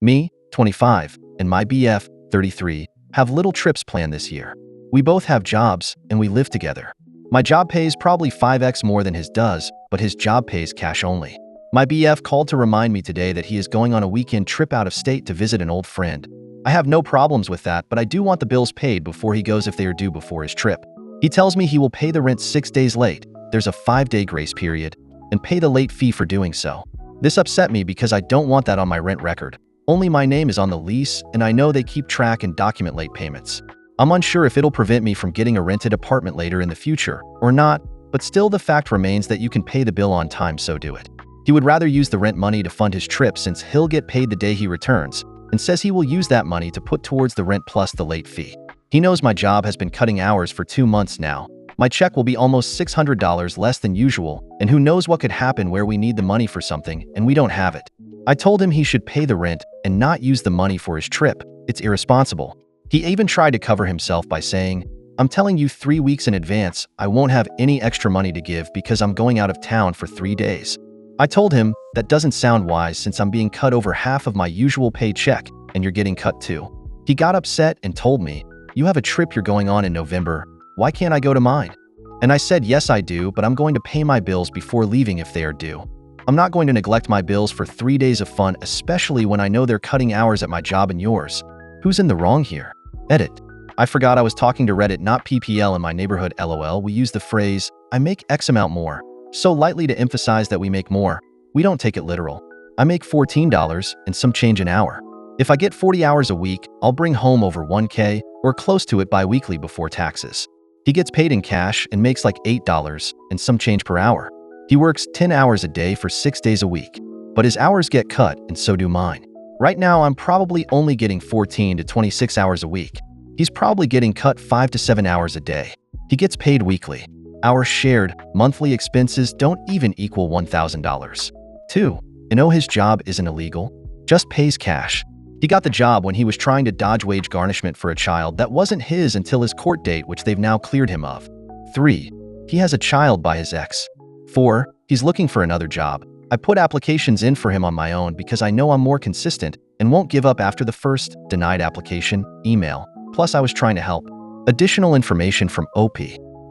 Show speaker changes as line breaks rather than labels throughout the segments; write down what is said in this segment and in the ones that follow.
Me, 25, and my BF, 33, have little trips planned this year. We both have jobs, and we live together. My job pays probably 5x more than his does, but his job pays cash only. My BF called to remind me today that he is going on a weekend trip out of state to visit an old friend. I have no problems with that, but I do want the bills paid before he goes if they are due before his trip. He tells me he will pay the rent 6 days late, there's a 5-day grace period, and pay the late fee for doing so. This upset me because I don't want that on my rent record. Only my name is on the lease, and I know they keep track and document late payments. I'm unsure if it'll prevent me from getting a rented apartment later in the future, or not, but still the fact remains that you can pay the bill on time, so do it. He would rather use the rent money to fund his trip since he'll get paid the day he returns, and says he will use that money to put towards the rent plus the late fee. He knows my job has been cutting hours for 2 months now. My check will be almost $600 less than usual, and who knows what could happen where we need the money for something and we don't have it. I told him he should pay the rent and not use the money for his trip. It's irresponsible. He even tried to cover himself by saying, "I'm telling you 3 weeks in advance, I won't have any extra money to give because I'm going out of town for 3 days. I told him, that doesn't sound wise since I'm being cut over half of my usual paycheck and you're getting cut too. He got upset and told me, "You have a trip you're going on in November, why can't I go to mine?" And I said, "Yes I do, but I'm going to pay my bills before leaving if they are due. I'm not going to neglect my bills for 3 days of fun, especially when I know they're cutting hours at my job and yours. Who's in the wrong here?" Edit. I forgot I was talking to Reddit, not PPL in my neighborhood. LOL. We use the phrase, "I make X amount more," so lightly to emphasize that we make more. We don't take it literal. I make $14 and some change an hour. If I get 40 hours a week, I'll bring home over 1K or close to it bi-weekly before taxes. He gets paid in cash and makes like $8 and some change per hour. He works 10 hours a day for 6 days a week, but his hours get cut and so do mine. Right now, I'm probably only getting 14 to 26 hours a week. He's probably getting cut 5 to 7 hours a day. He gets paid weekly. Our shared monthly expenses don't even equal $1,000. 2. You know his job isn't illegal, just pays cash. He got the job when he was trying to dodge wage garnishment for a child that wasn't his until his court date, which they've now cleared him of. 3. He has a child by his ex. 4. He's looking for another job. I put applications in for him on my own because I know I'm more consistent and won't give up after the first denied application email. Plus, I was trying to help. Additional information from OP.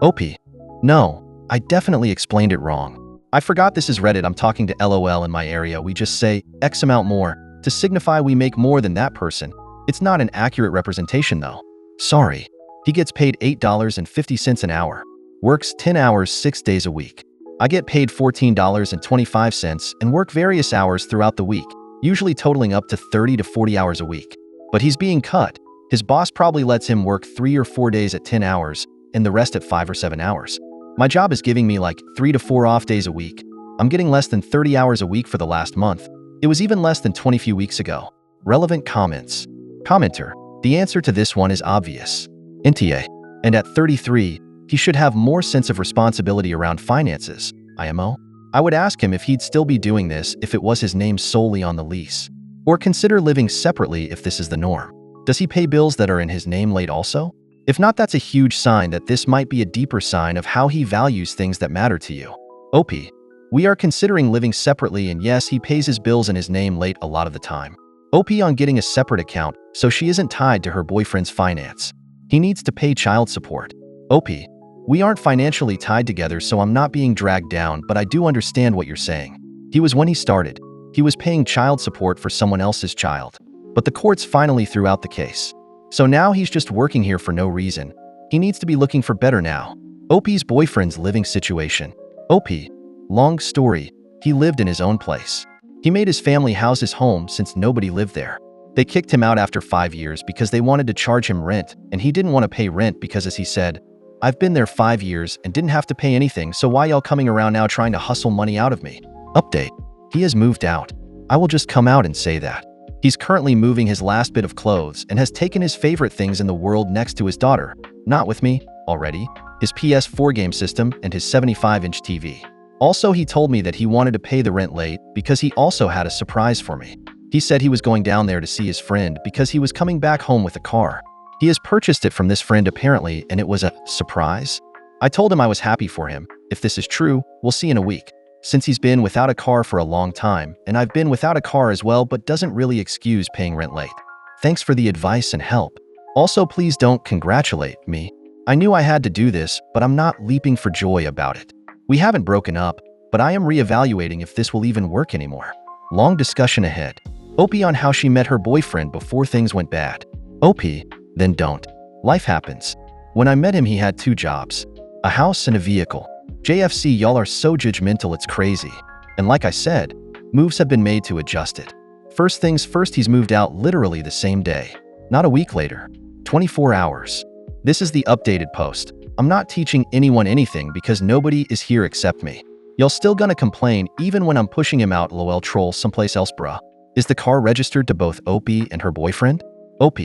OP. No, I definitely explained it wrong. I forgot this is Reddit. I'm talking to LOL in my area. We just say X amount more to signify we make more than that person. It's not an accurate representation though. Sorry. He gets paid $8.50 an hour. Works 10 hours 6 days a week. I get paid $14.25 and work various hours throughout the week, usually totaling up to 30 to 40 hours a week. But he's being cut. His boss probably lets him work 3 or 4 days at 10 hours and the rest at 5 or 7 hours. My job is giving me like 3 to 4 off days a week. I'm getting less than 30 hours a week for the last month. It was even less than 20 few weeks ago. Relevant comments. Commenter. The answer to this one is obvious. NTA. And at 33, he should have more sense of responsibility around finances. IMO. I would ask him if he'd still be doing this if it was his name solely on the lease. Or consider living separately if this is the norm. Does he pay bills that are in his name late also? If not, that's a huge sign that this might be a deeper sign of how he values things that matter to you. OP. We are considering living separately, and yes, he pays his bills in his name late a lot of the time. OP on getting a separate account so she isn't tied to her boyfriend's finance. He needs to pay child support. OP. We aren't financially tied together, so I'm not being dragged down, but I do understand what you're saying. He was when he started. He was paying child support for someone else's child. But the courts finally threw out the case. So now he's just working here for no reason. He needs to be looking for better now. OP's boyfriend's living situation. OP. Long story, he lived in his own place. He made his family house his home since nobody lived there. They kicked him out after 5 years because they wanted to charge him rent, and he didn't want to pay rent because, as he said, "I've been there 5 years and didn't have to pay anything, so why y'all coming around now trying to hustle money out of me?" Update. He has moved out. I will just come out and say that. He's currently moving his last bit of clothes and has taken his favorite things in the world next to his daughter, not with me, already, his PS4 game system and his 75-inch TV. Also, he told me that he wanted to pay the rent late because he also had a surprise for me. He said he was going down there to see his friend because he was coming back home with a car. He has purchased it from this friend apparently, and it was a surprise. I told him I was happy for him. If this is true, we'll see in a week. since he's been without a car for a long time, and I've been without a car as well, but doesn't really excuse paying rent late. Thanks for the advice and help. Also, please don't congratulate me. I knew I had to do this, but I'm not leaping for joy about it. We haven't broken up, but I am reevaluating if this will even work anymore. Long discussion ahead. OP on how she met her boyfriend before things went bad. OP, then don't. Life happens. When I met him, he had 2 jobs, a house and a vehicle. JFC, y'all are so judgmental, it's crazy. And like I said, moves have been made to adjust it. First things first, he's moved out literally the same day. Not a week later. 24 hours. This is the updated post. I'm not teaching anyone anything because nobody is here except me. Y'all still gonna complain even when I'm pushing him out, lol troll someplace else bruh. Is the car registered to both OP and her boyfriend? OP.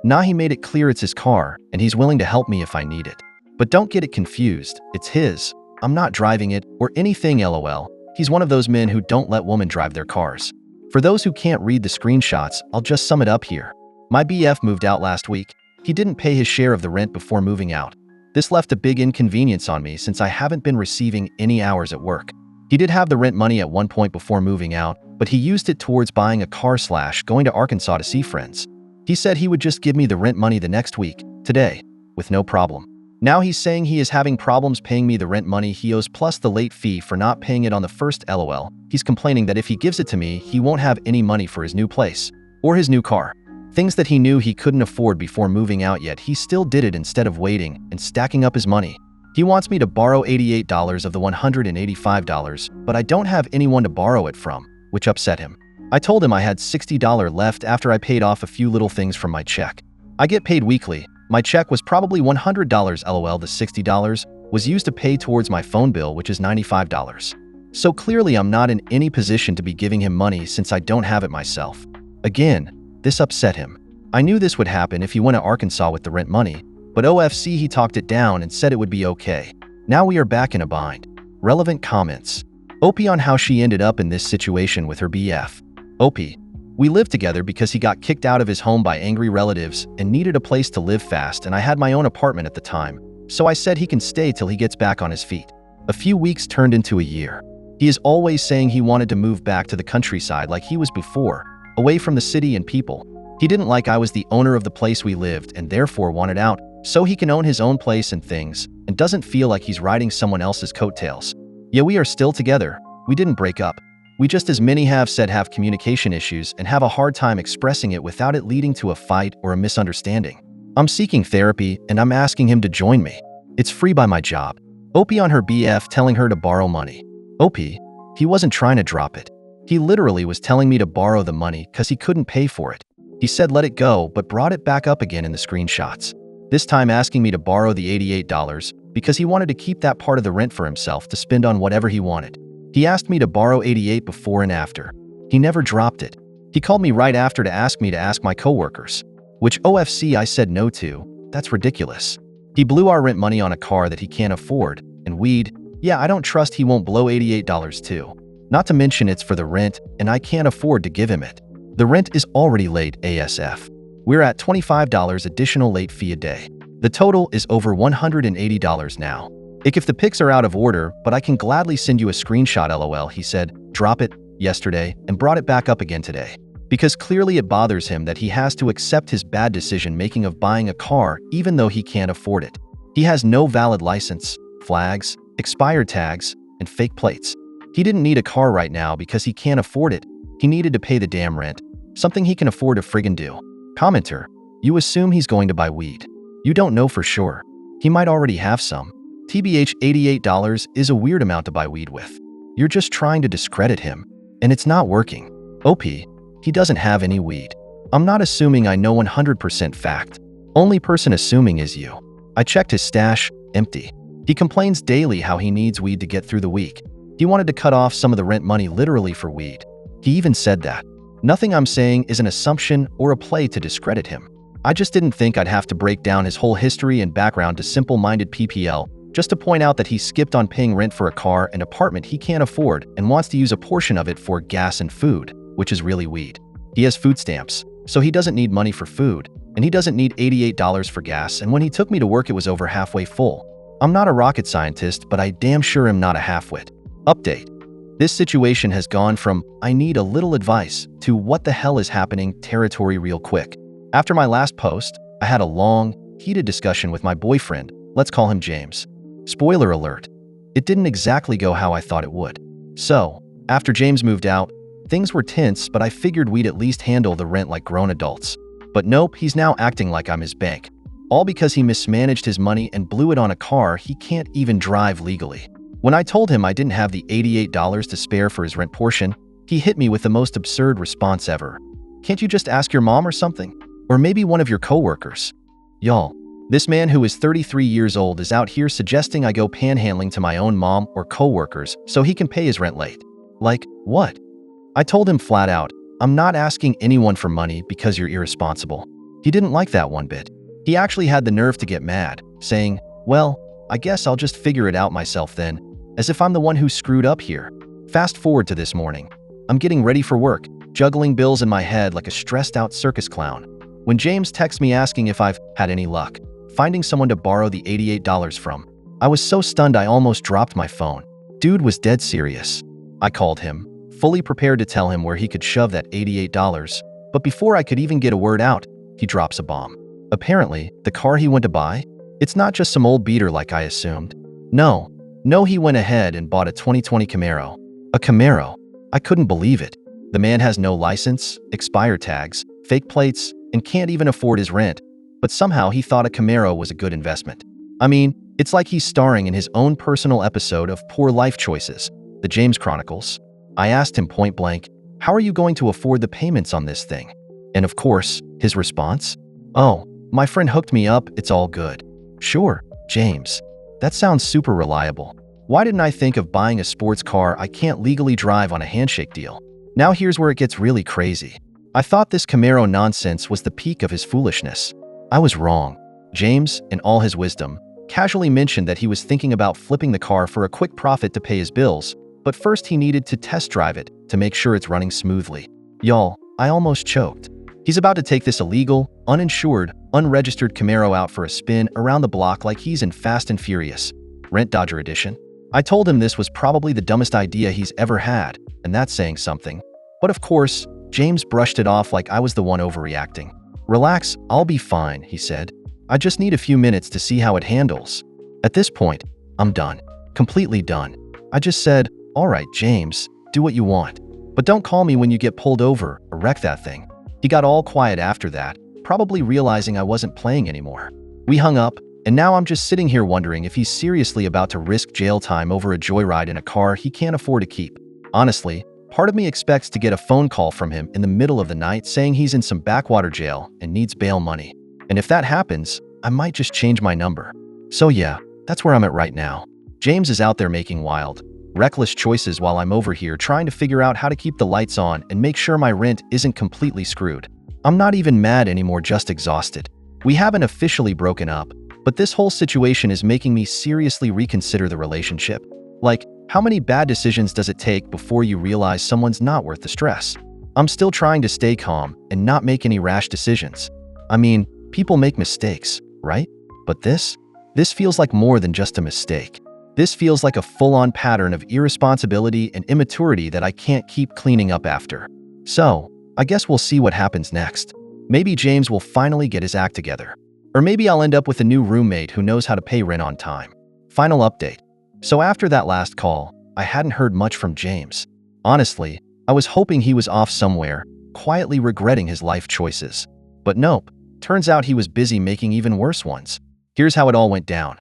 Nah, he made it clear it's his car and he's willing to help me if I need it. But don't get it confused, it's his. I'm not driving it or anything lol. He's one of those men who don't let women drive their cars. For those who can't read the screenshots, I'll just sum it up here. My BF moved out last week. He didn't pay his share of the rent before moving out. This left a big inconvenience on me since I haven't been receiving any hours at work. He did have the rent money at one point before moving out, but he used it towards buying a car / going to Arkansas to see friends. He said he would just give me the rent money the next week, today, with no problem. Now he's saying he is having problems paying me the rent money he owes plus the late fee for not paying it on the first lol. He's complaining that if he gives it to me, he won't have any money for his new place or his new car. Things that he knew he couldn't afford before moving out, yet he still did it instead of waiting and stacking up his money. He wants me to borrow $88 of the $185, but I don't have anyone to borrow it from, which upset him. I told him I had $60 left after I paid off a few little things from my check. I get paid weekly. My check was probably $100 lol. The $60 was used to pay towards my phone bill, which is $95. So clearly I'm not in any position to be giving him money since I don't have it myself. Again, this upset him. I knew this would happen if he went to Arkansas with the rent money, but OFC he talked it down and said it would be okay. Now we are back in a bind. Relevant comments. OP on how she ended up in this situation with her BF. OP. We lived together because he got kicked out of his home by angry relatives and needed a place to live fast, and I had my own apartment at the time, so I said he can stay till he gets back on his feet. A few weeks turned into a year. He is always saying he wanted to move back to the countryside like he was before, away from the city and people. He didn't like I was the owner of the place we lived and therefore wanted out, so he can own his own place and things, and doesn't feel like he's riding someone else's coattails. Yeah, we are still together. We didn't break up. We just, as many have said, have communication issues and have a hard time expressing it without it leading to a fight or a misunderstanding. I'm seeking therapy and I'm asking him to join me. It's free by my job. OP on her BF telling her to borrow money. OP, he wasn't trying to drop it. He literally was telling me to borrow the money because he couldn't pay for it. He said let it go, but brought it back up again in the screenshots. This time asking me to borrow the $88 because he wanted to keep that part of the rent for himself to spend on whatever he wanted. He asked me to borrow $88 before and after. He never dropped it. He called me right after to ask me to ask my coworkers, which OFC I said no to. That's ridiculous. He blew our rent money on a car that he can't afford, and weed. Yeah, I don't trust he won't blow $88 too. Not to mention it's for the rent, and I can't afford to give him it. The rent is already late ASF. We're at $25 additional late fee a day. The total is over $180 now. If the pics are out of order, but I can gladly send you a screenshot lol. He said, drop it, yesterday, and brought it back up again today. Because clearly it bothers him that he has to accept his bad decision making of buying a car even though he can't afford it. He has no valid license, flags, expired tags, and fake plates. He didn't need a car right now because he can't afford it. He needed to pay the damn rent, something he can afford to friggin' do. Commenter, you assume he's going to buy weed. You don't know for sure. He might already have some. TBH, $88 is a weird amount to buy weed with. You're just trying to discredit him, and it's not working. OP, he doesn't have any weed. I'm not assuming I know 100% fact. Only person assuming is you. I checked his stash, empty. He complains daily how he needs weed to get through the week. He wanted to cut off some of the rent money literally for weed. He even said that. Nothing I'm saying is an assumption or a play to discredit him. I just didn't think I'd have to break down his whole history and background to simple-minded PPL, just to point out that he skipped on paying rent for a car and apartment he can't afford and wants to use a portion of it for gas and food, which is really weed. He has food stamps, so he doesn't need money for food, and he doesn't need $88 for gas, and when he took me to work it was over halfway full. I'm not a rocket scientist, but I damn sure am not a halfwit. Update. This situation has gone from "I need a little advice" to "what the hell is happening" territory real quick. After my last post, I had a long, heated discussion with my boyfriend, let's call him James. Spoiler alert, it didn't exactly go how I thought it would. So, after James moved out, things were tense, but I figured we'd at least handle the rent like grown adults. But nope, he's now acting like I'm his bank. All because he mismanaged his money and blew it on a car he can't even drive legally. When I told him I didn't have the $88 to spare for his rent portion, he hit me with the most absurd response ever. "Can't you just ask your mom or something? Or maybe one of your coworkers?" Y'all, this man who is 33 years old is out here suggesting I go panhandling to my own mom or coworkers so he can pay his rent late. Like, what? I told him flat out, I'm not asking anyone for money because you're irresponsible. He didn't like that one bit. He actually had the nerve to get mad, saying, "Well, I guess I'll just figure it out myself then," as if I'm the one who screwed up here. Fast forward to this morning. I'm getting ready for work, juggling bills in my head like a stressed-out circus clown, when James texts me asking if I've had any luck finding someone to borrow the $88 from. I was so stunned I almost dropped my phone. Dude was dead serious. I called him, fully prepared to tell him where he could shove that $88, but before I could even get a word out, he drops a bomb. Apparently, the car he went to buy, it's not just some old beater like I assumed. No, he went ahead and bought a 2020 Camaro. A Camaro. I couldn't believe it. The man has no license, expired tags, fake plates, and can't even afford his rent. But somehow he thought a Camaro was a good investment. I mean, it's like he's starring in his own personal episode of Poor Life Choices, The James Chronicles. I asked him point blank, "How are you going to afford the payments on this thing?" And of course, his response? "Oh, my friend hooked me up, it's all good." Sure, James. That sounds super reliable. Why didn't I think of buying a sports car I can't legally drive on a handshake deal? Now here's where it gets really crazy. I thought this Camaro nonsense was the peak of his foolishness. I was wrong. James, in all his wisdom, casually mentioned that he was thinking about flipping the car for a quick profit to pay his bills, but first he needed to test drive it to make sure it's running smoothly. Y'all, I almost choked. He's about to take this illegal, uninsured, unregistered Camaro out for a spin around the block like he's in Fast and Furious, Rent Dodger Edition. I told him this was probably the dumbest idea he's ever had, and that's saying something. But of course, James brushed it off like I was the one overreacting. "Relax, I'll be fine," he said. "I just need a few minutes to see how it handles." At this point, I'm done. Completely done. I just said, "All right, James, do what you want. But don't call me when you get pulled over or wreck that thing." He got all quiet after that, probably realizing I wasn't playing anymore. We hung up, and now I'm just sitting here wondering if he's seriously about to risk jail time over a joyride in a car he can't afford to keep. Honestly, part of me expects to get a phone call from him in the middle of the night saying he's in some backwater jail and needs bail money. And if that happens, I might just change my number. So yeah, that's where I'm at right now. James is out there making wild, reckless choices while I'm over here trying to figure out how to keep the lights on and make sure my rent isn't completely screwed. I'm not even mad anymore, just exhausted. We haven't officially broken up, but this whole situation is making me seriously reconsider the relationship. Like, how many bad decisions does it take before you realize someone's not worth the stress? I'm still trying to stay calm and not make any rash decisions. I mean, people make mistakes, right? But this feels like more than just a mistake. This feels like a full-on pattern of irresponsibility and immaturity that I can't keep cleaning up after. So, I guess we'll see what happens next. Maybe James will finally get his act together. Or maybe I'll end up with a new roommate who knows how to pay rent on time. Final update. So after that last call, I hadn't heard much from James. Honestly, I was hoping he was off somewhere, quietly regretting his life choices. But nope, turns out he was busy making even worse ones. Here's how it all went down.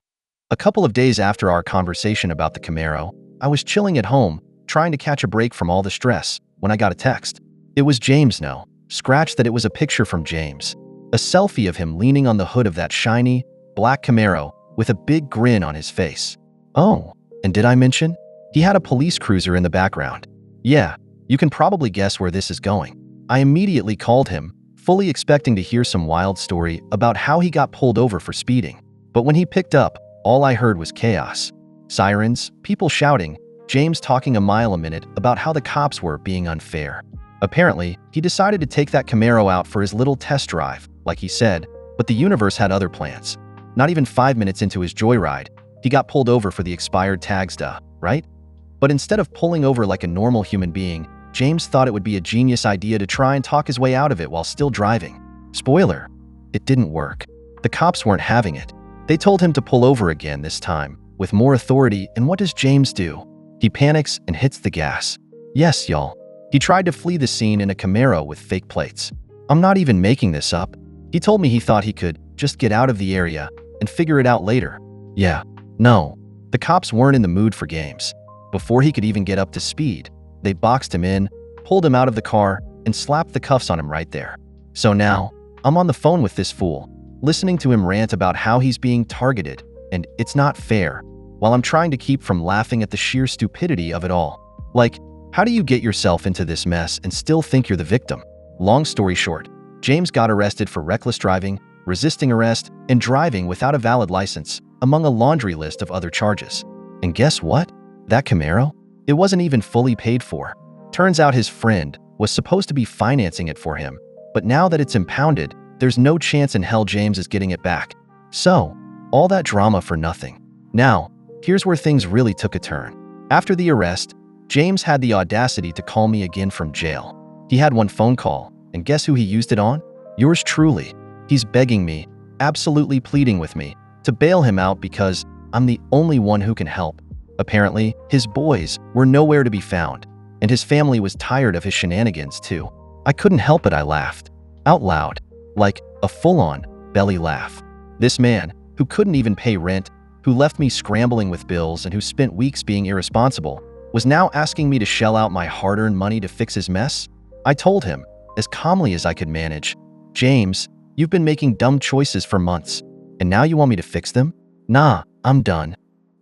A couple of days after our conversation about the Camaro, I was chilling at home, trying to catch a break from all the stress, when I got a text. It was James, no. Scratch that, it was a picture from James. A selfie of him leaning on the hood of that shiny, black Camaro with a big grin on his face. Oh, and did I mention? He had a police cruiser in the background. Yeah, you can probably guess where this is going. I immediately called him, fully expecting to hear some wild story about how he got pulled over for speeding. But when he picked up, all I heard was chaos. Sirens, people shouting, James talking a mile a minute about how the cops were being unfair. Apparently, he decided to take that Camaro out for his little test drive, like he said, but the universe had other plans. Not even 5 minutes into his joyride, he got pulled over for the expired tags, right? But instead of pulling over like a normal human being, James thought it would be a genius idea to try and talk his way out of it while still driving. Spoiler, it didn't work. The cops weren't having it. They told him to pull over again this time, with more authority, and what does James do? He panics and hits the gas. Yes, y'all. He tried to flee the scene in a Camaro with fake plates. I'm not even making this up. He told me he thought he could just get out of the area and figure it out later. Yeah, no. The cops weren't in the mood for games. Before he could even get up to speed, they boxed him in, pulled him out of the car, and slapped the cuffs on him right there. So now, I'm on the phone with this fool, listening to him rant about how he's being targeted, and it's not fair, while I'm trying to keep from laughing at the sheer stupidity of it all. Like, how do you get yourself into this mess and still think you're the victim? Long story short, James got arrested for reckless driving, resisting arrest, and driving without a valid license, among a laundry list of other charges. And guess what? That Camaro? It wasn't even fully paid for. Turns out his friend was supposed to be financing it for him, but now that it's impounded, there's no chance in hell James is getting it back. So, all that drama for nothing. Now, here's where things really took a turn. After the arrest, James had the audacity to call me again from jail. He had one phone call, and guess who he used it on? Yours truly. He's begging me, absolutely pleading with me, to bail him out because I'm the only one who can help. Apparently, his boys were nowhere to be found, and his family was tired of his shenanigans too. I couldn't help it, I laughed. Out loud. Like a full-on belly laugh. This man, who couldn't even pay rent, who left me scrambling with bills and who spent weeks being irresponsible, was now asking me to shell out my hard-earned money to fix his mess? I told him, as calmly as I could manage, James, you've been making dumb choices for months, and now you want me to fix them? Nah, I'm done.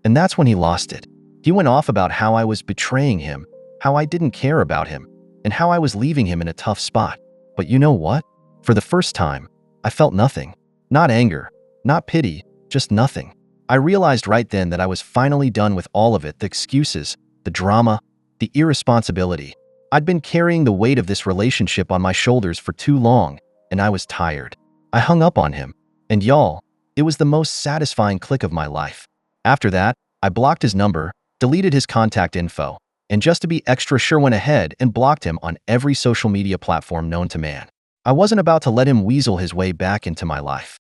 And that's when he lost it. He went off about how I was betraying him, how I didn't care about him, and how I was leaving him in a tough spot. But you know what? For the first time, I felt nothing. Not anger, not pity, just nothing. I realized right then that I was finally done with all of it, the excuses, the drama, the irresponsibility. I'd been carrying the weight of this relationship on my shoulders for too long, and I was tired. I hung up on him, and y'all, it was the most satisfying click of my life. After that, I blocked his number, deleted his contact info, and just to be extra sure went ahead and blocked him on every social media platform known to man. I wasn't about to let him weasel his way back into my life.